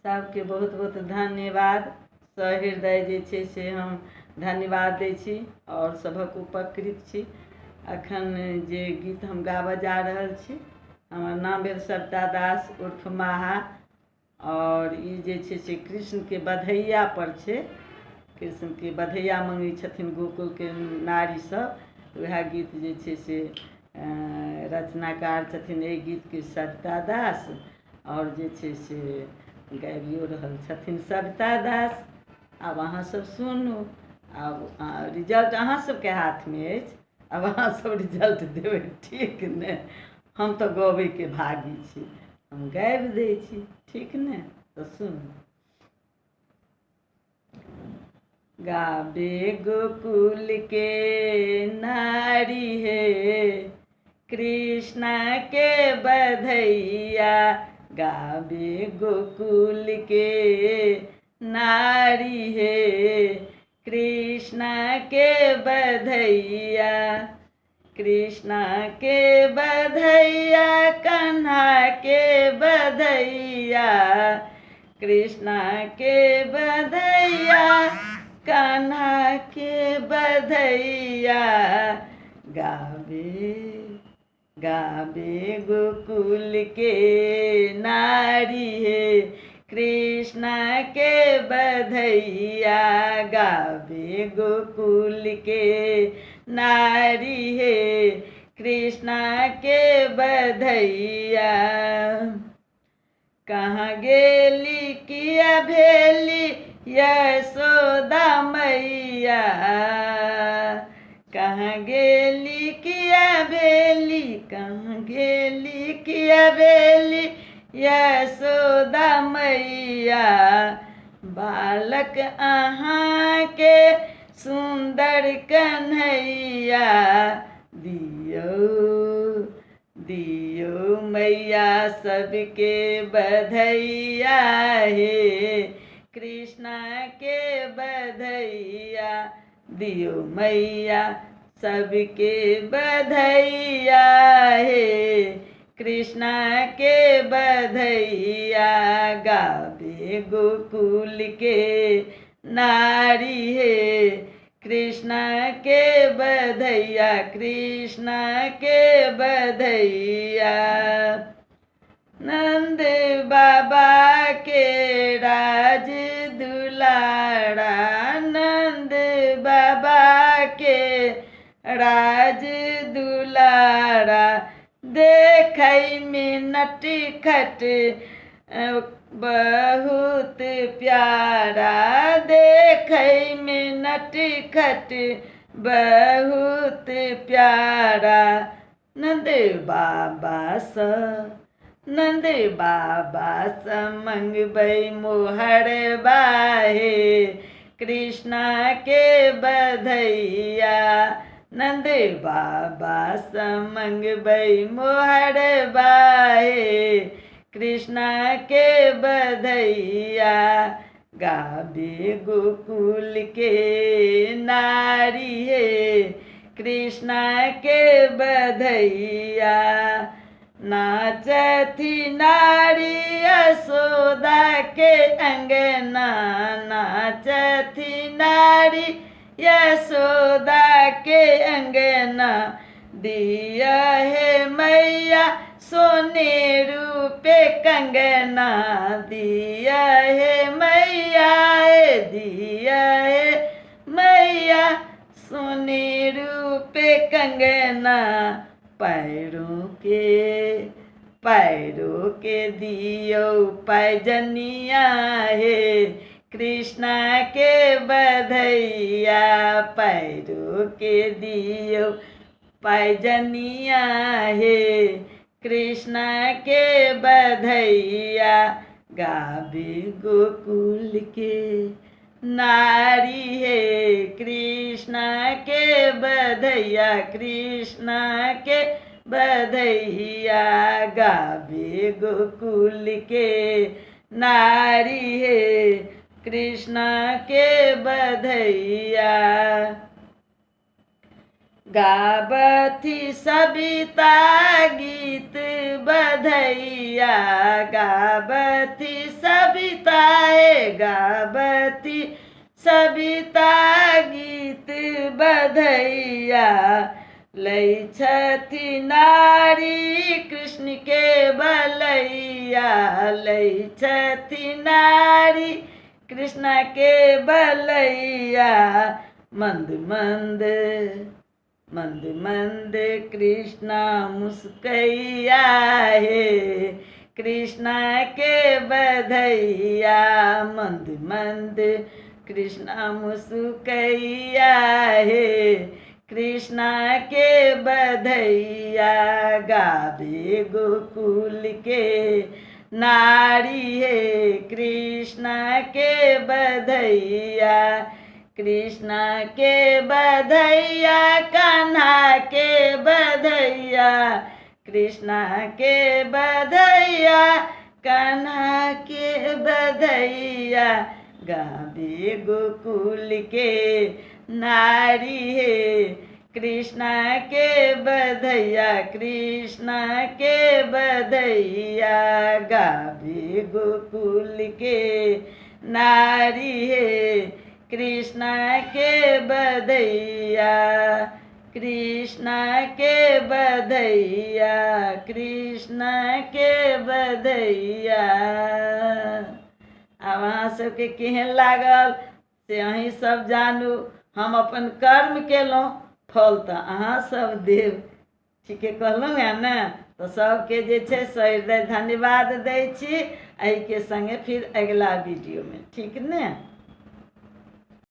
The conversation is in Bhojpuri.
सबके बहुत बहुत धन्यवाद। सहृदय जे छै से हम धन्यवाद दै छी और सभक उपकृत छी। अखन जे गीत हम गाबऽ जा रहल छी, हमर नाम भेल सविता दास उर्फ माहा, और ई जे छै से कृष्णके बधैया पर छै। कृष्णके बधैया मंगै छथिन गोकुलके नारी सब, वएह गीत जे छै से रचनाकार छथिन एहि गीतके सविता दास, और जे छै से गाबियो रहल छथिन सविता दास। आब अहाँ सब सुनू। आब रिजल्ट अहाँ सबके हाथमे अछि, आब अहाँ सब रिजल्ट देबै, ठीक ने। हम तऽ गबैके भागी छी, हम गाबि दै छी, ठीक ने। तऽ सुनू। गाबे गोकुल के नारी हे कृष्ण के बधैया, गाबे गोकुल के नारी हे कृष्ण के बधैया। कृष्ण के बधैया कान्हा के बधैया, कृष्ण के बधैया कान्हा के बधैया। गाबे गाबे गोकुल के नारी हे कृष्ण के बधैया, गाबे गोकुल के नारी हे कृष्ण के बधैया। कहाँ गेली किया भेली यशोदा मैया, कहाँ गेली किया भेली, कहाँ गेली किया भेली यशोदा मैया। बालक अहाँ के सुंदर कन्हैया, दियो दियो मैया सबके बधैया हे कृष्ण के बधैया। दियो मैया सबके बधैया हे कृष्ण के बधैया। गाबे गोकुल के नारी हे कृष्ण के बधैया, कृष्ण के बधैया। नंद बाबा के राज दुलारा, नंद बाबा के राज दुलारा। देखै में नटखट बहुत प्यारा, देखै में नटखट बहुत प्यारा। नंद बाबा सँ नंद बाबा सँ मंगबै मोहरबा हे कृष्ण के बधैया। नंद बाबा सँ मंगबै मोहरबा हे कृष्ण के बधैया। गाबे गोकुल के नारी हे कृष्ण के बधैया। नाचथी नारी यशोदा के अंगना, नाचथी नारी यशोदा के अंगना। दिया है मैया सोने रूपे कंगना, दिया है मैया दिया है मैया सोने रूपे कंगना। पैरों के दियो पैजनिया हे कृष्ण के बधैया। पैरों के दियो पैजनिया हे कृष्ण के बधैया। गाबे गोकुल के नारी हे कृष्ण के बधैया, कृष्ण के बधैया। गाबे गोकुल के नारी हे कृष्ण के बधैया। गाबथी सविता गीत बधैया, गाबथी सविता गाए गावती सविता गीत बधैया लई छथि नारी कृष्ण के बलैया लई छथि नारी कृष्ण के बलैया मंद मंद मंद मंद कृष्ण मुस्कैया हे कृष्ण के बधैया मंद मंद कृष्ण मुस्कैया हे कृष्ण के बधैया गावे गोकुल के नारी हे कृष्ण के बधैया कृष्ण के बधैया कान्हा के बधैया कृष्ण के बधैया कान्हा के बधैया गावे गोकुल के नारी हे कृष्ण के बधैया कृष्ण के बधैया गावे गोकुल के नारी हे कृष्ण के बधैया कृष्ण के बधैया कृष्ण के बधैया। आब अहाँ सबके केहन लागल से अहीं सब जानू। हम अपन कर्म केलहुँ, फल तऽ अहाँ सब देब। ठीके कहलहुँ है ने। तो सबके जे छै सहृदय धन्यवाद दै छी। एहिके संगे फिर अगला वीडियो में, ठीक ने।